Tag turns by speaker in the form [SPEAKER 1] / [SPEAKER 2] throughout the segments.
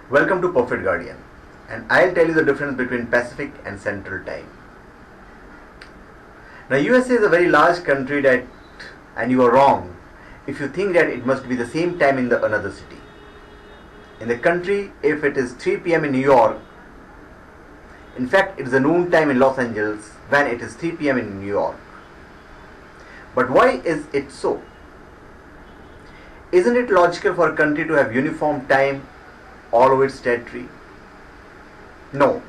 [SPEAKER 1] Welcome to Perfect Guardian, and I'll tell you the difference between Pacific and Central Time. Now, USA is a very large country and you are wrong if you think that it must be the same time in another city. In the country, if it is 3 p.m. in New York, in fact, it is a noon time in Los Angeles when it is 3 p.m. in New York. But why is it so? Isn't it logical for a country to have uniform time all over its territory? No.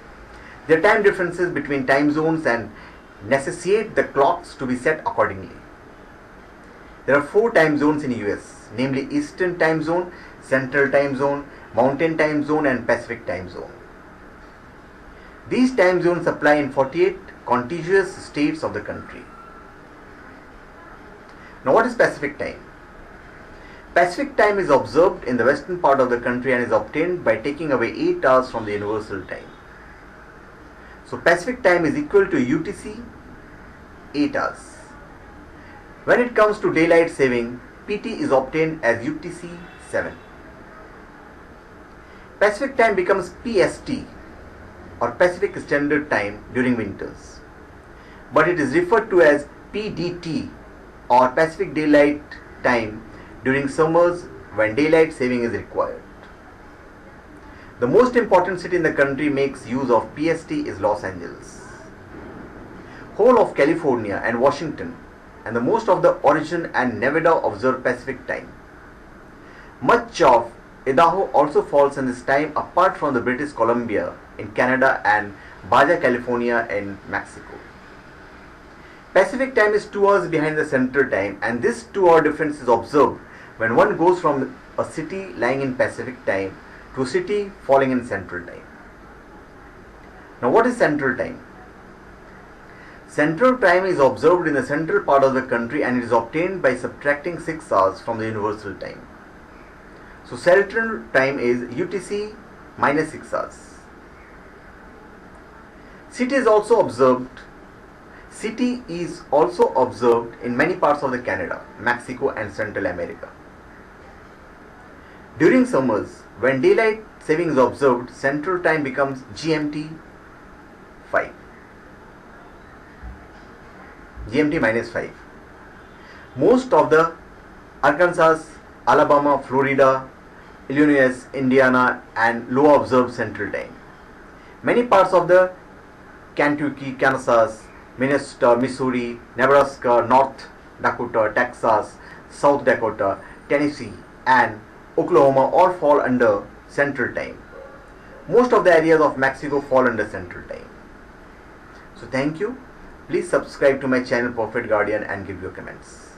[SPEAKER 1] There are time differences between time zones and necessitate the clocks to be set accordingly. There are 4 time zones in the US, namely Eastern Time Zone, Central Time Zone, Mountain Time Zone and Pacific Time Zone. These time zones apply in 48 contiguous states of the country. Now, what is Pacific Time? Pacific Time is observed in the western part of the country and is obtained by taking away 8 hours from the Universal Time. So, Pacific Time is equal to UTC 8 hours. When it comes to daylight saving, PT is obtained as UTC 7. Pacific Time becomes PST or Pacific Standard Time during winters, but it is referred to as PDT or Pacific Daylight Time during summers when daylight saving is required. The most important city in the country makes use of PST is Los Angeles. Whole of California and Washington and the most of the Oregon and Nevada observe Pacific Time. Much of Idaho also falls in this time apart from the British Columbia in Canada and Baja California in Mexico. Pacific Time is 2 hours behind the Central Time, and this 2-hour difference is observed when one goes from a city lying in Pacific Time to a city falling in Central Time. Now, what is Central Time? Central Time is observed in the central part of the country and it is obtained by subtracting 6 hours from the Universal Time. So, Central Time is UTC minus 6 hours. CT is also observed in many parts of the Canada, Mexico and Central America. During summers, when daylight saving is observed, Central Time becomes GMT 5. GMT minus 5. Most of the Arkansas, Alabama, Florida, Illinois, Indiana and Iowa observe Central Time. Many parts of the Kentucky, Kansas, Minnesota, Missouri, Nebraska, North Dakota, Texas, South Dakota, Tennessee and Oklahoma all fall under Central Time. Most of the areas of Mexico fall under Central Time. So thank you. Please subscribe to my channel Perfect Guardian and give your comments.